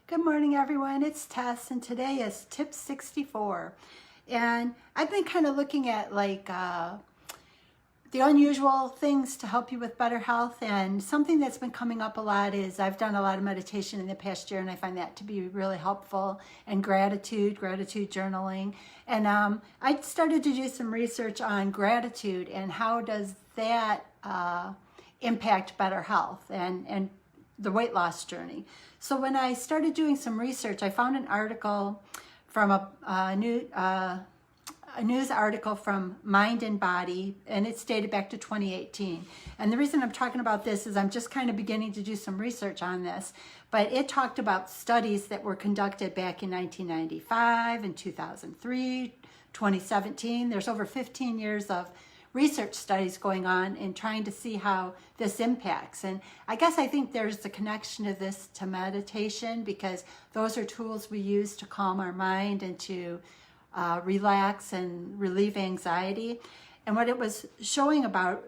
Good morning, everyone. It's Tess, and today is tip 64. And I've been kind of looking at the unusual things to help you with better health. And something that's been coming up a lot is I've done a lot of meditation in the past year, and I find that to be really helpful. And gratitude journaling. And I started to do some research on gratitude and how does that impact better health and the weight loss journey. So when I started doing some research, I found an article from a news article from Mind and Body, and it's dated back to 2018. And the reason I'm talking about this is I'm just kind of beginning to do some research on this, but it talked about studies that were conducted back in 1995 and 2003, 2017. There's over 15 years of research studies going on and trying to see how this impacts. And I think there's the connection of this to meditation, because those are tools we use to calm our mind and to relax and relieve anxiety. And what it was showing about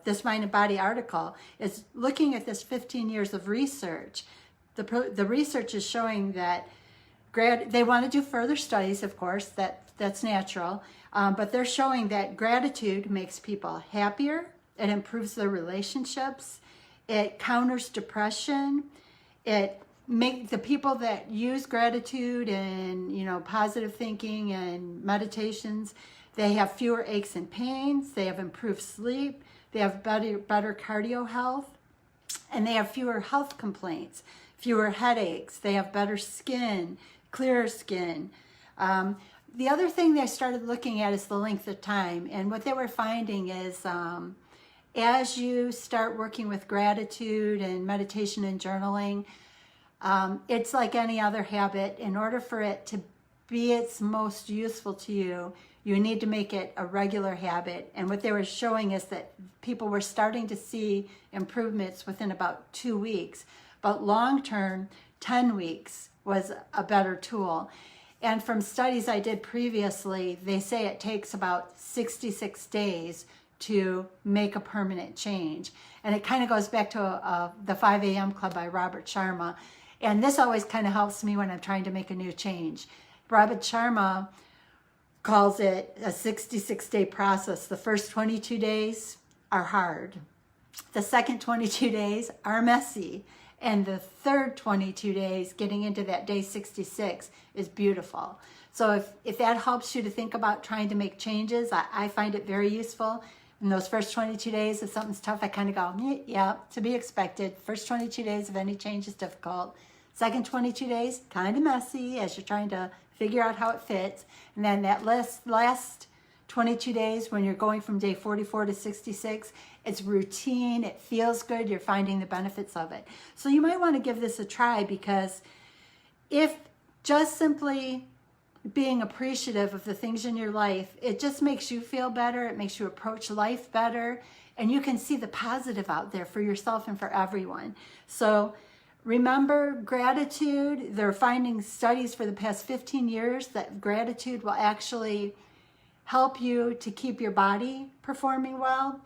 this Mind and Body article is looking at this 15 years of research. The research is showing that they want to do further studies, of course, that's natural, but they're showing that gratitude makes people happier, it improves their relationships, it counters depression, it makes the people that use gratitude and positive thinking and meditations, they have fewer aches and pains, they have improved sleep, they have better cardio health, and they have fewer health complaints, fewer headaches, they have better skin, clearer skin. The other thing they started looking at is the length of time. And what they were finding is as you start working with gratitude and meditation and journaling, it's like any other habit. In order for it to be its most useful to you, you need to make it a regular habit. And what they were showing is that people were starting to see improvements within about 2 weeks. But long term, 10 weeks was a better tool. And from studies I did previously, they say it takes about 66 days to make a permanent change. And it kind of goes back to the 5 a.m. Club by Robert Sharma. And this always kind of helps me when I'm trying to make a new change. Robert Sharma calls it a 66-day process. The first 22 days are hard. The second 22 days are messy. And the third 22 days, getting into that day 66, is beautiful. So if that helps you to think about trying to make changes, I find it very useful. In those first 22 days, if something's tough, I kind of go, yeah, to be expected. First 22 days of any change is difficult. Second 22 days, kind of messy as you're trying to figure out how it fits. And then that last 22 days, when you're going from day 44 to 66, it's routine, it feels good, you're finding the benefits of it. So you might want to give this a try, because if just simply being appreciative of the things in your life, it just makes you feel better, it makes you approach life better, and you can see the positive out there for yourself and for everyone. So remember, gratitude, they're finding studies for the past 15 years that gratitude will actually help you to keep your body performing well.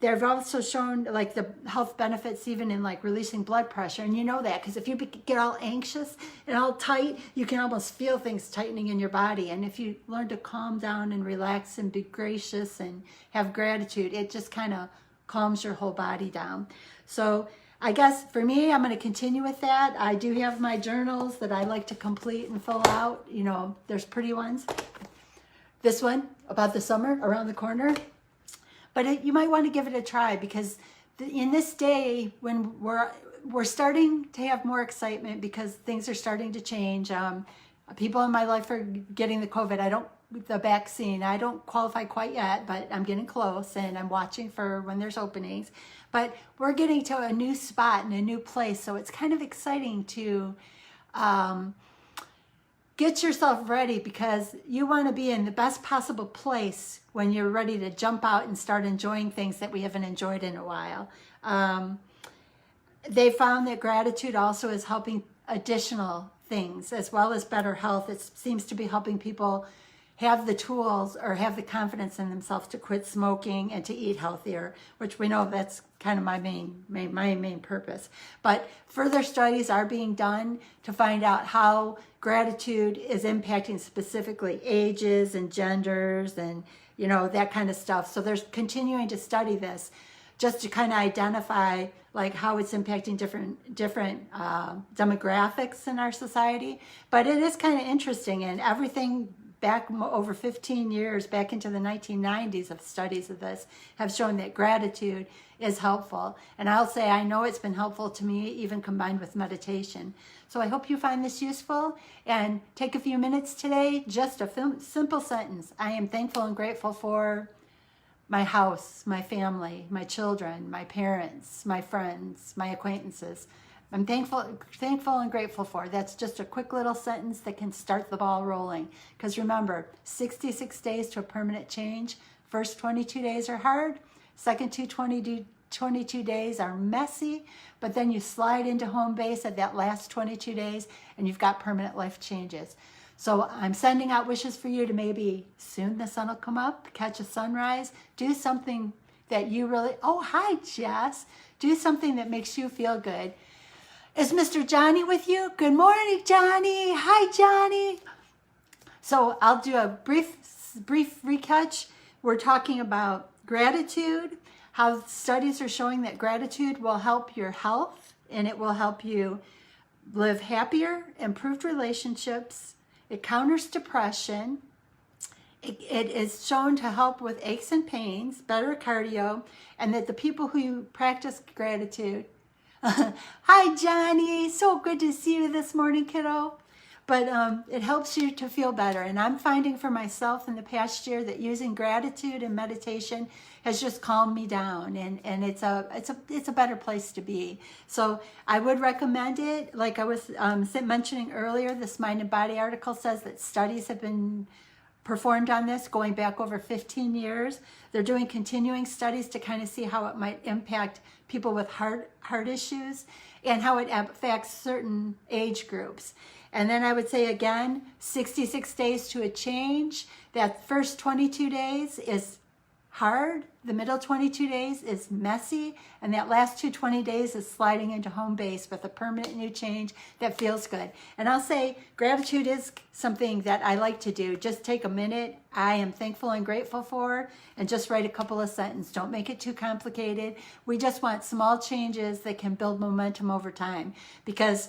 They've also shown like the health benefits even in like releasing blood pressure. And you know that because if you get all anxious and all tight, you can almost feel things tightening in your body. And if you learn to calm down and relax and be gracious and have gratitude, it just kind of calms your whole body down. So I guess for me, I'm going to continue with that. I do have my journals that I like to complete and fill out. There's pretty ones. This one about the summer around the corner. But you might want to give it a try, because in this day when we're starting to have more excitement because things are starting to change. People in my life are getting the vaccine. I don't qualify quite yet, but I'm getting close, and I'm watching for when there's openings. But we're getting to a new spot and a new place, so it's kind of exciting to get yourself ready, because you want to be in the best possible place when you're ready to jump out and start enjoying things that we haven't enjoyed in a while. They found that gratitude also is helping additional things as well as better health. It seems to be helping people have the tools or have the confidence in themselves to quit smoking and to eat healthier, which we know that's kind of my main purpose. But further studies are being done to find out how gratitude is impacting specifically ages and genders and, you know, that kind of stuff. So there's continuing to study this just to kind of identify like how it's impacting different demographics in our society. But it is kind of interesting, and everything back over 15 years, back into the 1990s of studies of this, have shown that gratitude is helpful. And I'll say I know it's been helpful to me, even combined with meditation. So I hope you find this useful, and take a few minutes today, just a simple sentence. I am thankful and grateful for my house, my family, my children, my parents, my friends, my acquaintances. I'm thankful and grateful for. That's just a quick little sentence that can start the ball rolling. Because remember, 66 days to a permanent change. First 22 days are hard. Second 22 days are messy. But then you slide into home base at that last 22 days and you've got permanent life changes. So I'm sending out wishes for you to maybe soon the sun will come up, catch a sunrise, do something that you really, oh, hi, Jess. Do something that makes you feel good. Is Mr. Johnny with you? Good morning, Johnny. Hi, Johnny. So I'll do a brief retouch. We're talking about gratitude, how studies are showing that gratitude will help your health and it will help you live happier, improved relationships. It counters depression. It is shown to help with aches and pains, better cardio, and that the people who practice gratitude. Hi, Johnny. So good to see you this morning, kiddo. But it helps you to feel better. And I'm finding for myself in the past year that using gratitude and meditation has just calmed me down, and it's a better place to be. So I would recommend it. Like I was mentioning earlier, this Mind and Body article says that studies have been performed on this going back over 15 years. They're doing continuing studies to kind of see how it might impact people with heart issues and how it affects certain age groups. And then I would say again, 66 days to a change. That first 22 days is hard. The middle 22 days is messy. And that last 20 days is sliding into home base with a permanent new change that feels good. And I'll say gratitude is something that I like to do. Just take a minute. I am thankful and grateful for, and just write a couple of sentences. Don't make it too complicated. We just want small changes that can build momentum over time, because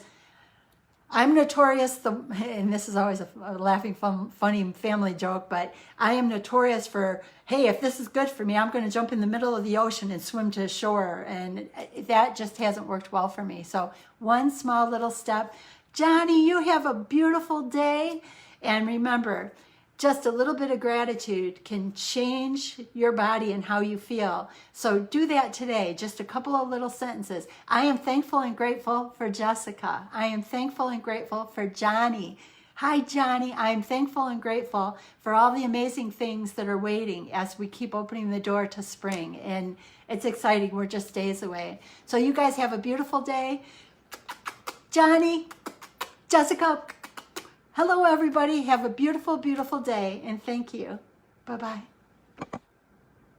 I'm notorious, and this is always a laughing, funny family joke, but I am notorious for, hey, if this is good for me, I'm going to jump in the middle of the ocean and swim to shore. And that just hasn't worked well for me. So one small little step. Johnny, you have a beautiful day. And remember, just a little bit of gratitude can change your body and how you feel. So do that today. Just a couple of little sentences. I am thankful and grateful for Jessica. I am thankful and grateful for Johnny. Hi, Johnny. I am thankful and grateful for all the amazing things that are waiting as we keep opening the door to spring. And it's exciting. We're just days away. So you guys have a beautiful day. Johnny, Jessica, hello, everybody. Have a beautiful, beautiful day, and thank you. Bye-bye.